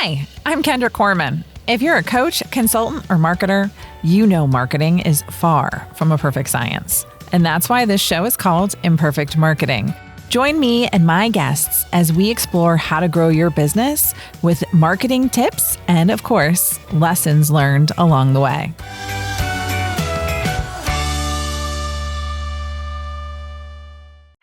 Hi, I'm Kendra Corman. If you're a coach, consultant, or marketer, you know marketing is far from a perfect science. And that's why this show is called Imperfect Marketing. Join me and my guests as we explore how to grow your business with marketing tips and, of course, lessons learned along the way.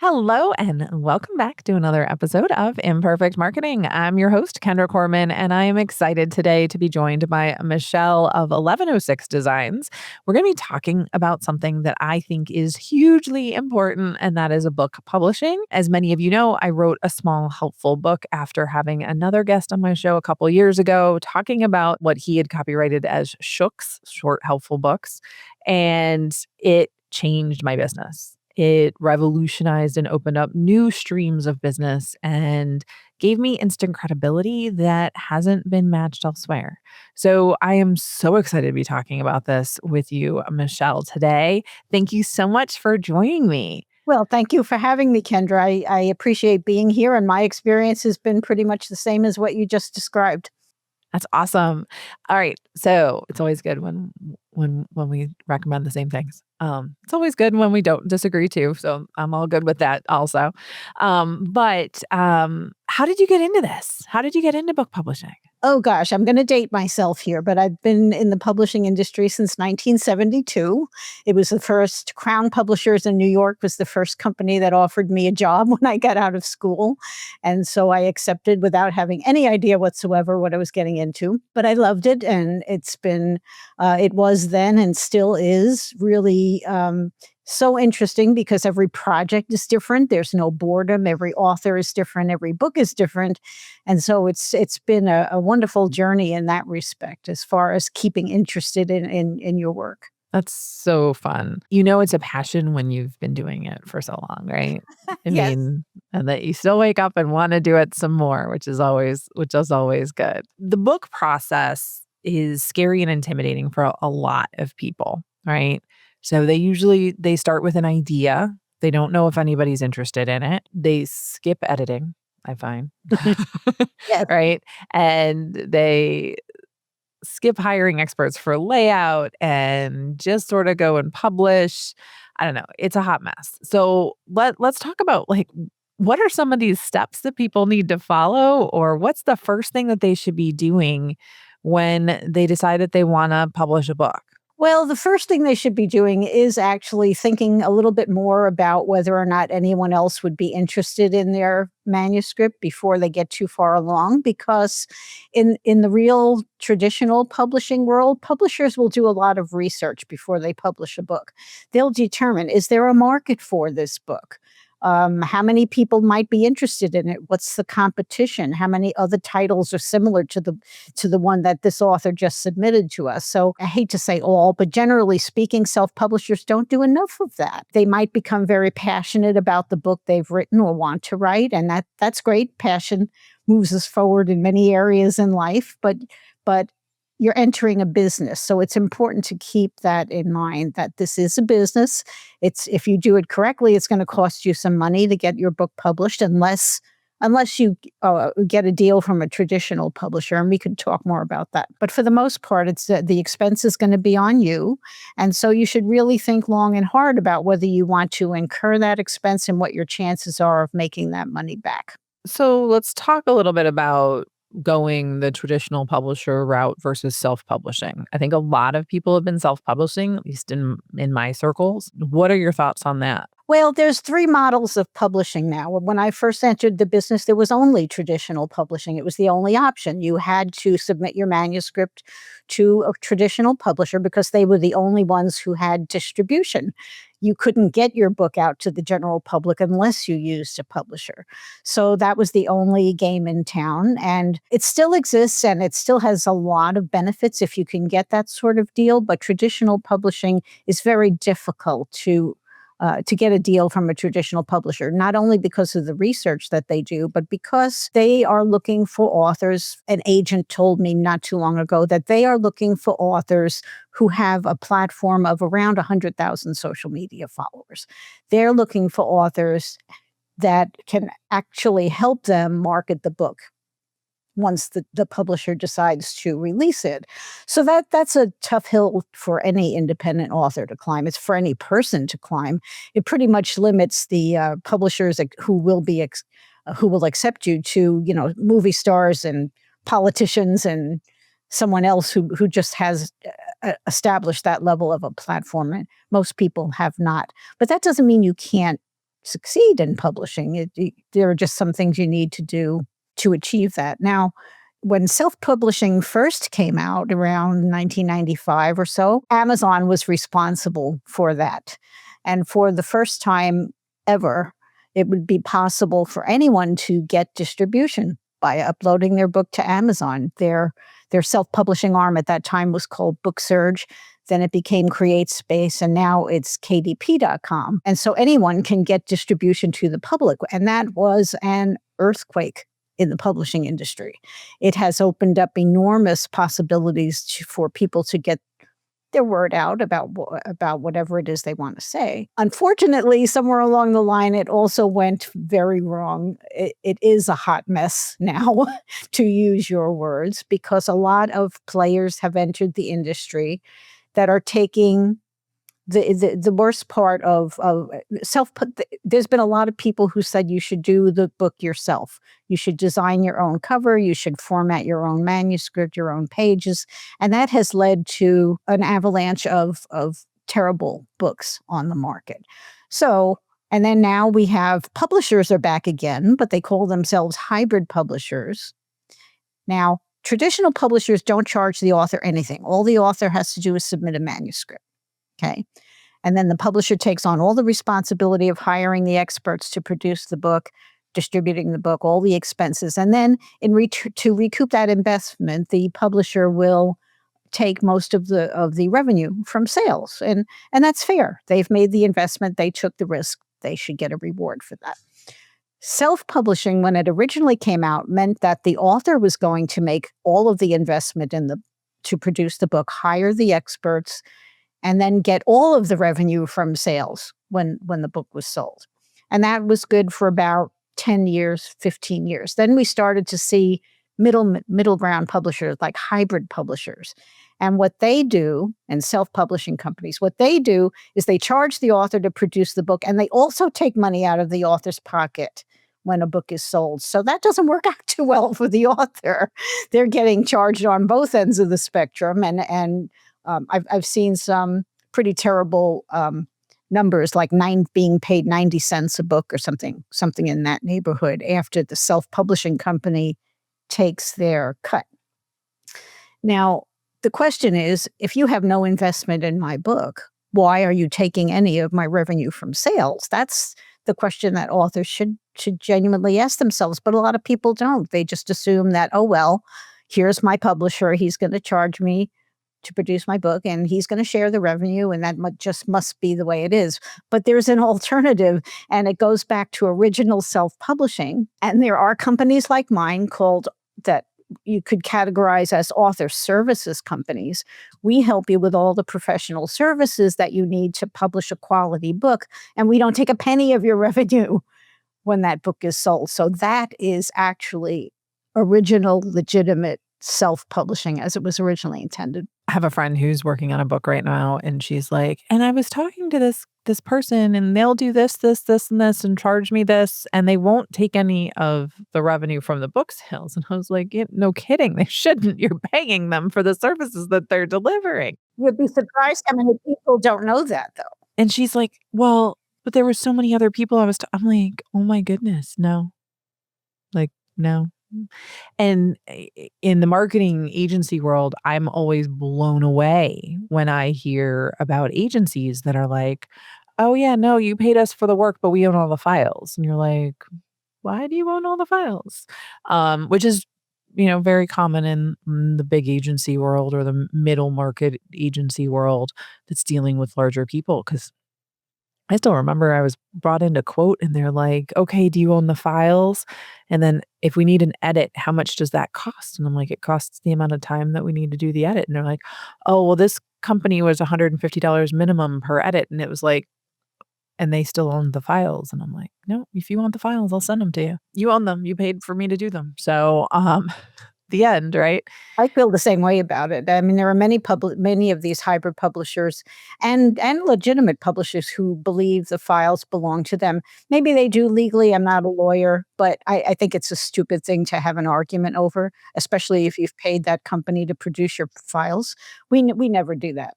Hello and welcome back to another episode of Imperfect Marketing. I'm your host, Kendra Corman, and I am excited today to be joined by Michele of 1106 Designs. We're going to be talking about something that I think is hugely important, and that is a book publishing. As many of you know, I wrote a small, helpful book after having another guest on my show a couple years ago talking about what he had copyrighted as Shooks, short, helpful books, and it changed my business. It revolutionized and opened up new streams of business and gave me instant credibility that hasn't been matched elsewhere. So I am so excited to be talking about this with you, Michele, today. Thank you so much for joining me. Well, thank you for having me, Kendra. I appreciate being here, and my experience has been pretty much the same as what you just described. That's awesome. All right. So it's always good when we recommend the same things. It's always good when we don't disagree too. So I'm all good with that also. But how did you get into this? How did you get into book publishing? Oh gosh, I'm going to date myself here, but I've been in the publishing industry since 1972. It was the first Crown Publishers in New York was the first company that offered me a job when I got out of school. And so I accepted without having any idea whatsoever what I was getting into. But I loved it, and it was then and still is really so interesting because every project is different. There's no boredom. Every author is different. Every book is different. And so it's been a wonderful journey in that respect as far as keeping interested in your work. That's so fun. You know, it's a passion when you've been doing it for so long, right? I Yes. mean, and that you still wake up and want to do it some more, which is always good. The book process is scary and intimidating for a lot of people, right? So they start with an idea. They don't know if anybody's interested in it. They skip editing, I find. Yes. Right? And they skip hiring experts for layout and just sort of go and publish. I don't know. It's a hot mess. So let's talk about what are some of these steps that people need to follow, or what's the first thing that they should be doing when they decide that they want to publish a book? Well, the first thing they should be doing is actually thinking a little bit more about whether or not anyone else would be interested in their manuscript before they get too far along, because in the real traditional publishing world, publishers will do a lot of research before they publish a book. They'll determine, is there a market for this book? How many people might be interested in it? What's the competition? How many other titles are similar to the one that this author just submitted to us? So I hate to say all, but generally speaking, self-publishers don't do enough of that. They might become very passionate about the book they've written or want to write, and that's great. Passion moves us forward in many areas in life, but you're entering a business. So it's important to keep that in mind, that this is a business. If you do it correctly, it's going to cost you some money to get your book published, unless you get a deal from a traditional publisher, and we could talk more about that. But for the most part, it's the expense is going to be on you. And so you should really think long and hard about whether you want to incur that expense and what your chances are of making that money back. So let's talk a little bit about going the traditional publisher route versus self-publishing. I think a lot of people have been self-publishing, at least in my circles. What are your thoughts on that? Well, there's 3 models of publishing now. When I first entered the business, there was only traditional publishing. It was the only option. You had to submit your manuscript to a traditional publisher because they were the only ones who had distribution. You couldn't get your book out to the general public unless you used a publisher. So that was the only game in town. And it still exists, and it still has a lot of benefits if you can get that sort of deal. But traditional publishing is very difficult to get a deal from a traditional publisher, not only because of the research that they do, but because they are looking for authors. An agent told me not too long ago that they are looking for authors who have a platform of around 100,000 social media followers. They're looking for authors that can actually help them market the book. once the publisher decides to release it. So that's a tough hill for any independent author to climb. It's for any person to climb. It pretty much limits the publishers who will accept you to, movie stars and politicians and someone else who just has established that level of a platform. And most people have not. But that doesn't mean you can't succeed in publishing. There are just some things you need to do to achieve that. Now, when self-publishing first came out around 1995 or so, Amazon was responsible for that. And for the first time ever, it would be possible for anyone to get distribution by uploading their book to Amazon. Their self-publishing arm at that time was called BookSurge. Then it became CreateSpace, and now it's KDP.com. And so anyone can get distribution to the public. And that was an earthquake in the publishing industry. It has opened up enormous possibilities for people to get their word out about whatever it is they want to say. Unfortunately, somewhere along the line, it also went very wrong. It is a hot mess now, to use your words, because a lot of players have entered the industry that are taking the worst part of there's been a lot of people who said you should do the book yourself. You should design your own cover. You should format your own manuscript, your own pages. And that has led to an avalanche of terrible books on the market. So, and then now we have publishers are back again, but they call themselves hybrid publishers. Now, traditional publishers don't charge the author anything. All the author has to do is submit a manuscript. Okay. And then the publisher takes on all the responsibility of hiring the experts to produce the book, distributing the book, all the expenses. And then to recoup that investment, the publisher will take most of the revenue from sales. And that's fair. They've made the investment, they took the risk, they should get a reward for that. Self-publishing, when it originally came out, meant that the author was going to make all of the investment to produce the book, hire the experts, and then get all of the revenue from sales when the book was sold. And that was good for about 10 years, 15 years. Then we started to see middle ground publishers, like hybrid publishers. And what they do, and self-publishing companies, what they do is they charge the author to produce the book, and they also take money out of the author's pocket when a book is sold. So that doesn't work out too well for the author. They're getting charged on both ends of the spectrum, and I've seen some pretty terrible numbers, like being paid 90 cents a book or something in that neighborhood after the self-publishing company takes their cut. Now, the question is, if you have no investment in my book, why are you taking any of my revenue from sales? That's the question that authors should genuinely ask themselves, but a lot of people don't. They just assume that, oh, well, here's my publisher, he's going to charge me to produce my book, and he's going to share the revenue, and that just must be the way it is. But there's an alternative, and it goes back to original self-publishing. And there are companies like mine that you could categorize as author services companies. We help you with all the professional services that you need to publish a quality book, and we don't take a penny of your revenue when that book is sold. So that is actually original, legitimate self-publishing as it was originally intended. I have a friend who's working on a book right now, and she's like, and I was talking to this person, and they'll do this, and this, and charge me this, and they won't take any of the revenue from the book sales. And I was like, no kidding, they shouldn't. You're paying them for the services that they're delivering. You'd be surprised how many people don't know that, though. And she's like, well, but there were so many other people I'm like, oh my goodness, no. Like, no. And in the marketing agency world, I'm always blown away when I hear about agencies that are like, oh yeah, no, you paid us for the work, but we own all the files. And you're like, why do you own all the files? Which is, very common in the big agency world or the middle market agency world that's dealing with larger people. Because I still remember I was brought in to quote, and they're like, okay, do you own the files? And then if we need an edit, how much does that cost? And I'm like, it costs the amount of time that we need to do the edit. And they're like, oh, well, this company was $150 minimum per edit. And it was like, and they still own the files. And I'm like, no, if you want the files, I'll send them to you. You own them. You paid for me to do them. So, the end, right? I feel the same way about it. I mean, there are many of these hybrid publishers and legitimate publishers who believe the files belong to them. Maybe they do legally. I'm not a lawyer, but I think it's a stupid thing to have an argument over, especially if you've paid that company to produce your files. We never do that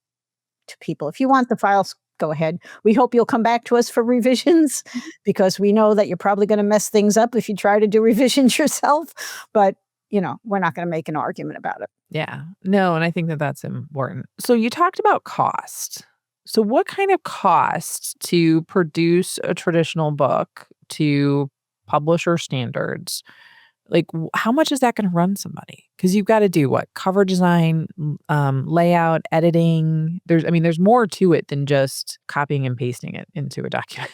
to people. If you want the files, go ahead. We hope you'll come back to us for revisions because we know that you're probably going to mess things up if you try to do revisions yourself. But we're not going to make an argument about it. Yeah. No, and I think that that's important. So you talked about cost. So what kind of cost to produce a traditional book to publisher standards? Like, how much is that going to run somebody? Because you've got to do what? Cover design, layout, editing. There's more to it than just copying and pasting it into a document.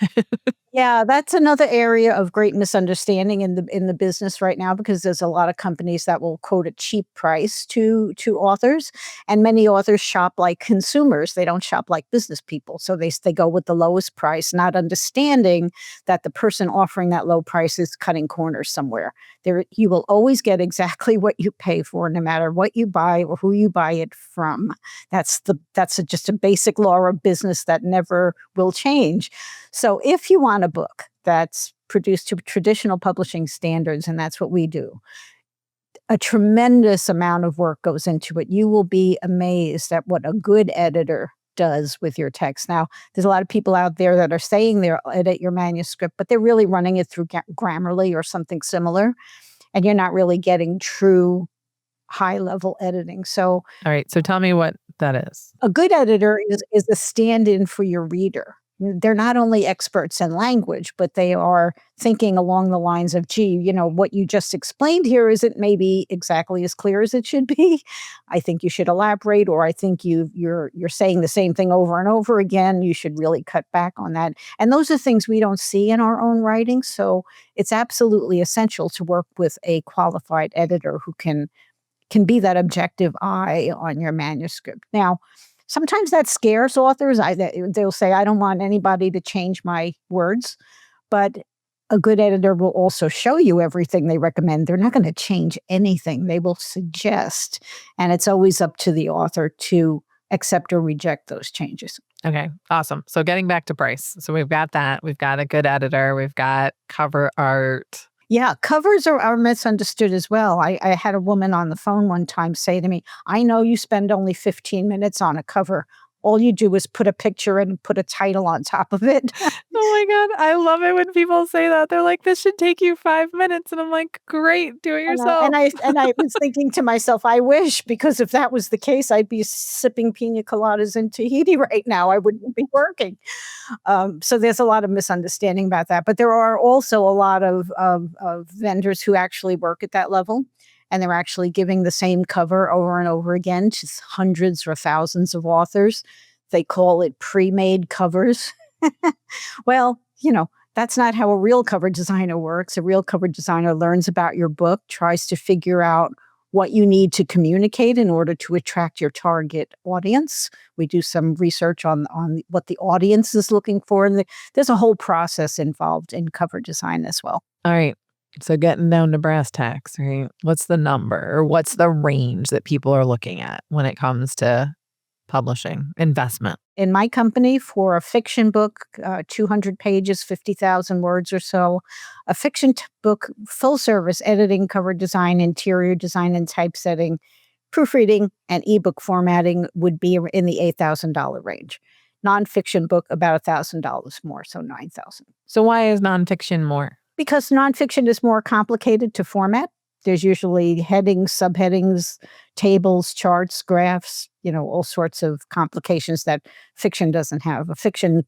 Yeah, that's another area of great misunderstanding in the business right now because there's a lot of companies that will quote a cheap price to authors, and many authors shop like consumers. They don't shop like business people, so they go with the lowest price, not understanding that the person offering that low price is cutting corners somewhere. There, you will always get exactly what you pay for, no matter what you buy or who you buy it from. Just a basic law of business that never will change. So if you want a book that's produced to traditional publishing standards, and that's what we do, a tremendous amount of work goes into it. You will be amazed at what a good editor does with your text. Now, there's a lot of people out there that are saying they'll edit your manuscript, but they're really running it through Grammarly or something similar, and you're not really getting true high-level editing. So All right. So tell me what that is. a good editor is a stand-in for your reader. They're not only experts in language, but they are thinking along the lines of, gee, what you just explained here isn't maybe exactly as clear as it should be. I think you should elaborate, or I think you're saying the same thing over and over again. You should really cut back on that. And those are things we don't see in our own writing. So it's absolutely essential to work with a qualified editor who can be that objective eye on your manuscript. Now, sometimes that scares authors. They'll say, I don't want anybody to change my words. But a good editor will also show you everything they recommend. They're not going to change anything. They will suggest. And it's always up to the author to accept or reject those changes. Okay, awesome. So getting back to price. So we've got that. We've got a good editor. We've got cover art. Yeah, covers are misunderstood as well. I had a woman on the phone one time say to me, I know you spend only 15 minutes on a cover. All you do is put a picture and put a title on top of it. Oh my God. I love it when people say that. They're like, this should take you 5 minutes. And I'm like, great, do it yourself. And I was thinking to myself, I wish, because if that was the case, I'd be sipping pina coladas in Tahiti right now. I wouldn't be working. So there's a lot of misunderstanding about that. But there are also a lot of vendors who actually work at that level. And they're actually giving the same cover over and over again to hundreds or thousands of authors. They call it pre-made covers. Well, that's not how a real cover designer works. A real cover designer learns about your book, tries to figure out what you need to communicate in order to attract your target audience. We do some research on what the audience is looking for. And there's a whole process involved in cover design as well. All right. So getting down to brass tacks, right? What's the number or what's the range that people are looking at when it comes to publishing investment? In my company, for a fiction book, 200 pages, 50,000 words or so, a fiction book, full service editing, cover design, interior design, and typesetting, proofreading, and ebook formatting would be in the $8,000 range. Nonfiction book, about $1,000 more, so $9,000. So why is nonfiction more? Because nonfiction is more complicated to format. There's usually headings, subheadings, tables, charts, graphs, all sorts of complications that fiction doesn't have. A fiction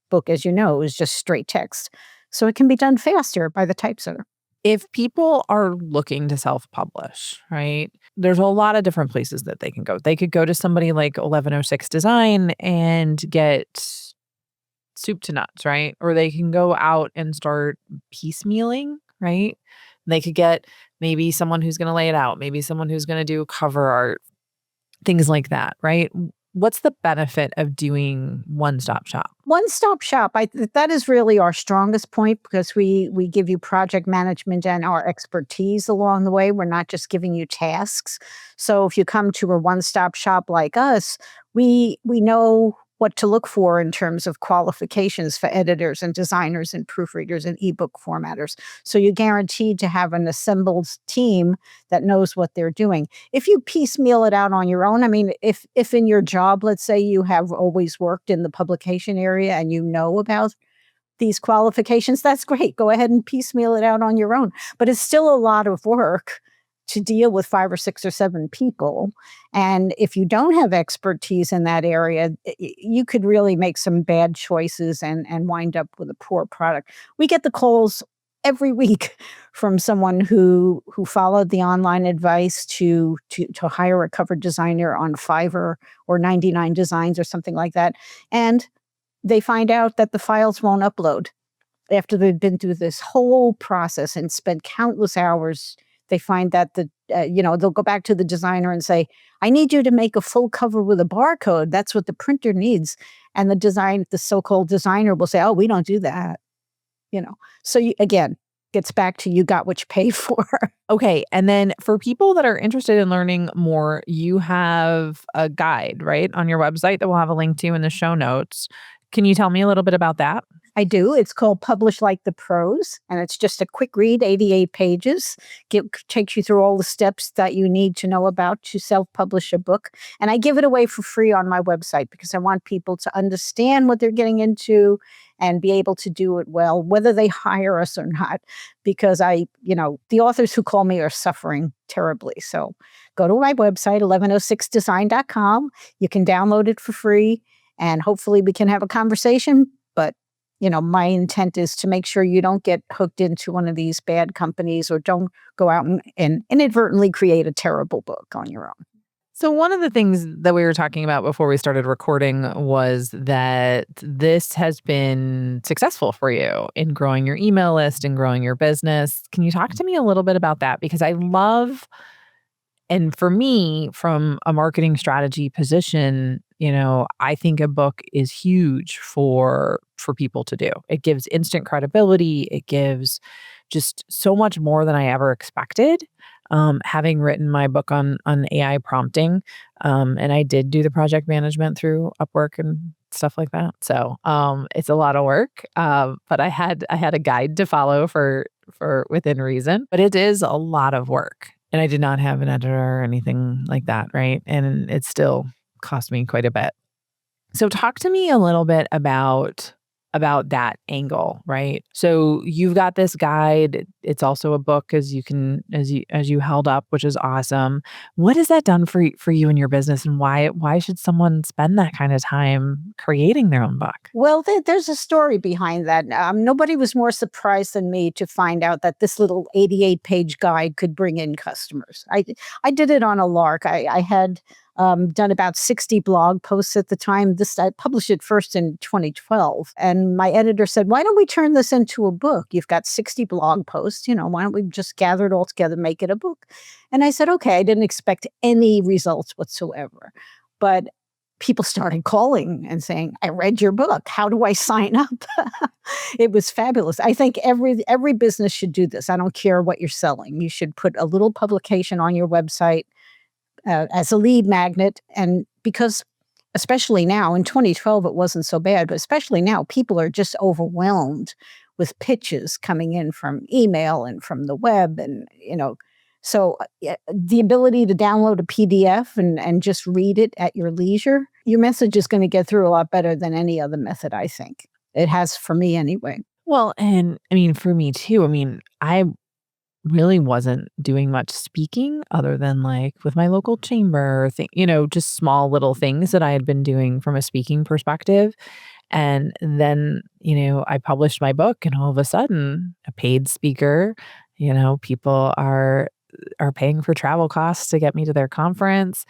book, as you know, is just straight text. So it can be done faster by the typesetter. If people are looking to self-publish, right, there's a lot of different places that they can go. They could go to somebody like 1106 Design and get soup to nuts, right? Or they can go out and start piecemealing, right? They could get maybe someone who's going to lay it out, maybe someone who's going to do cover art, things like that, right? What's the benefit of doing one-stop shop? One-stop shop, that is really our strongest point because we give you project management and our expertise along the way. We're not just giving you tasks. So if you come to a one-stop shop like us, we know what to look for in terms of qualifications for editors and designers and proofreaders and ebook formatters. So you're guaranteed to have an assembled team that knows what they're doing. If you piecemeal it out on your own, I mean, if in your job, let's say you have always worked in the publication area and you know about these qualifications, that's great. Go ahead and piecemeal it out on your own. But it's still a lot of work to deal with 5 or 6 or 7 people. And if you don't have expertise in that area, you could really make some bad choices and wind up with a poor product. We get the calls every week from someone who followed the online advice to hire a cover designer on Fiverr or 99 Designs or something like that. And they find out that the files won't upload. After they've been through this whole process and spent countless hours, they find that they'll go back to the designer and say, "I need you to make a full cover with a barcode. That's what the printer needs." And the so-called designer will say, "Oh, we don't do that." You know, so again, gets back to you got what you paid for. Okay, and then for people that are interested in learning more, you have a guide, right, on your website that we'll have a link to in the show notes. Can you tell me a little bit about that? I do. It's called Publish Like the Pros, and it's just a quick read, 88 pages. Takes you through all the steps that you need to know about to self-publish a book. And I give it away for free on my website because I want people to understand what they're getting into and be able to do it well, whether they hire us or not. Because the authors who call me are suffering terribly. So go to my website, 1106design.com. You can download it for free, and hopefully we can have a conversation. But my intent is to make sure you don't get hooked into one of these bad companies or don't go out and inadvertently create a terrible book on your own. So one of the things that we were talking about before we started recording was that this has been successful for you in growing your email list and growing your business. Can you talk to me a little bit about that? Because I love, and for me, from a marketing strategy position, I think a book is huge for people to do. It gives instant credibility. It gives just so much more than I ever expected. Having written my book on AI prompting, and I did do the project management through Upwork and stuff like that. So it's a lot of work, but I had a guide to follow for within reason. But it is a lot of work. And I did not have an editor or anything like that, right? And it still cost me quite a bit. So talk to me a little bit about that angle, right? So you've got this guide. It's also a book as you held up, which is awesome. What has that done for you and your business, and why should someone spend that kind of time creating their own book? Well, there's a story behind that. Nobody was more surprised than me to find out that this little 88-page guide could bring in customers. I did it on a lark. I had done about 60 blog posts at the time. I published it first in 2012. And my editor said, "Why don't we turn this into a book? You've got 60 blog posts. Why don't we just gather it all together, make it a book?" And I said, "Okay." I didn't expect any results whatsoever. But people started calling and saying, "I read your book. How do I sign up?" It was fabulous. I think every business should do this. I don't care what you're selling. You should put a little publication on your website as a lead magnet. And because especially now, in 2012, it wasn't so bad, but especially now, people are just overwhelmed with pitches coming in from email and from the web. And, so the ability to download a PDF and just read it at your leisure, your message is going to get through a lot better than any other method, I think. It has for me anyway. Well, and I mean, for me too, I really wasn't doing much speaking other than like with my local chamber thing, just small little things that I had been doing from a speaking perspective. And then, I published my book and all of a sudden a paid speaker, people are paying for travel costs to get me to their conference,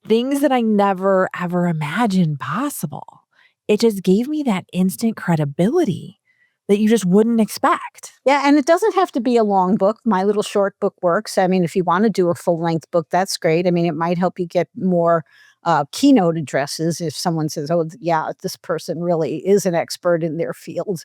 things that I never ever imagined possible. It just gave me that instant credibility that you just wouldn't expect. Yeah, and it doesn't have to be a long book. My little short book works. I mean, if you want to do a full-length book, that's great. I mean, it might help you get more keynote addresses. If someone says, "Oh, yeah, this person really is an expert in their field,"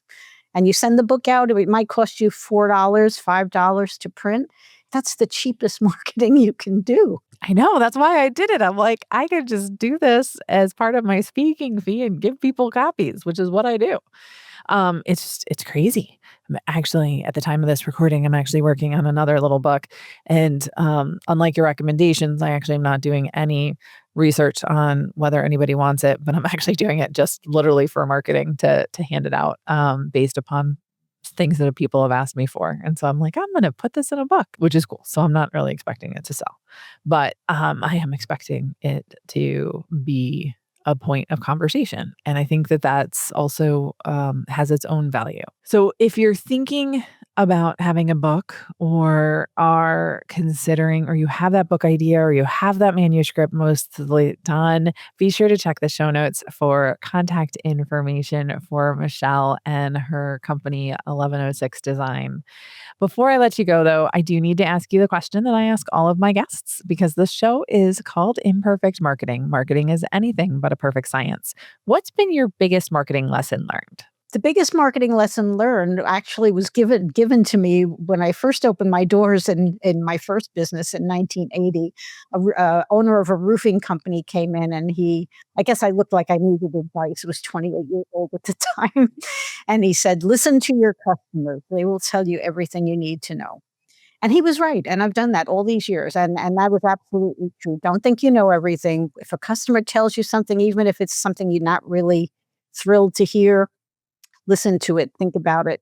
and you send the book out, it might cost you $4, $5 to print. That's the cheapest marketing you can do. I know, that's why I did it. I'm like, I could just do this as part of my speaking fee and give people copies, which is what I do. It's crazy. I'm actually at the time of this recording, I'm actually working on another little book. And unlike your recommendations, I actually am not doing any research on whether anybody wants it, but I'm actually doing it just literally for marketing to hand it out based upon things that people have asked me for. And so I'm like, I'm going to put this in a book, which is cool. So I'm not really expecting it to sell, but I am expecting it to be a point of conversation. And I think that that's also has its own value. So if you're thinking about having a book or are considering, or you have that book idea or you have that manuscript mostly done, be sure to check the show notes for contact information for Michelle and her company 1106 Design. Before I let you go, though, I do need to ask you the question that I ask all of my guests because this show is called Imperfect Marketing. Marketing is anything but a perfect science. What's been your biggest marketing lesson learned? The biggest marketing lesson learned actually was given to me when I first opened my doors in my first business in 1980. Owner of a roofing company came in, and I guess I looked like I needed advice. I was 28 years old at the time. And he said, "Listen to your customers. They will tell you everything you need to know." And he was right, and I've done that all these years, and that was absolutely true. Don't think you know everything. If a customer tells you something, even if it's something you're not really thrilled to hear, listen to it, think about it,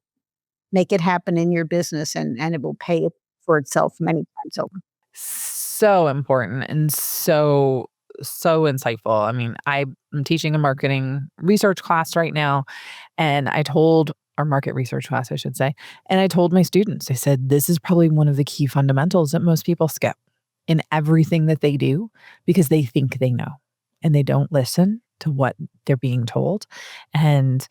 make it happen in your business, and it will pay it for itself many times over. So important and so insightful. I mean, I'm teaching a marketing research class right now, and I told our market research class, I should say, and I told my students, I said, this is probably one of the key fundamentals that most people skip in everything that they do because they think they know and they don't listen to what they're being told. And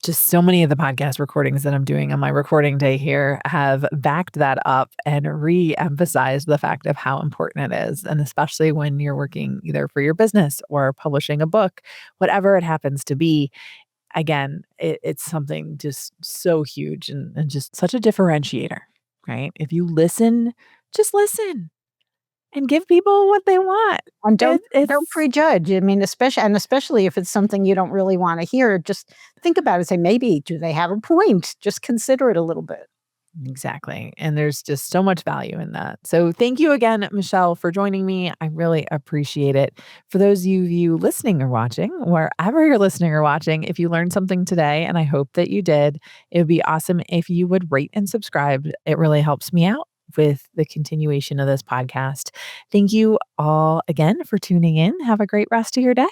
just so many of the podcast recordings that I'm doing on my recording day here have backed that up and re-emphasized the fact of how important it is. And especially when you're working either for your business or publishing a book, whatever it happens to be, again, it's something just so huge and just such a differentiator, right? If you listen, just listen and give people what they want. And don't It's prejudge. I mean, especially if it's something you don't really wanna hear, just think about it, say, "Maybe do they have a point?" Just consider it a little bit. Exactly. And there's just so much value in that. So thank you again, Michelle, for joining me. I really appreciate it. For those of you listening or watching, wherever you're listening or watching, if you learned something today, and I hope that you did, it would be awesome if you would rate and subscribe. It really helps me out with the continuation of this podcast. Thank you all again for tuning in. Have a great rest of your day.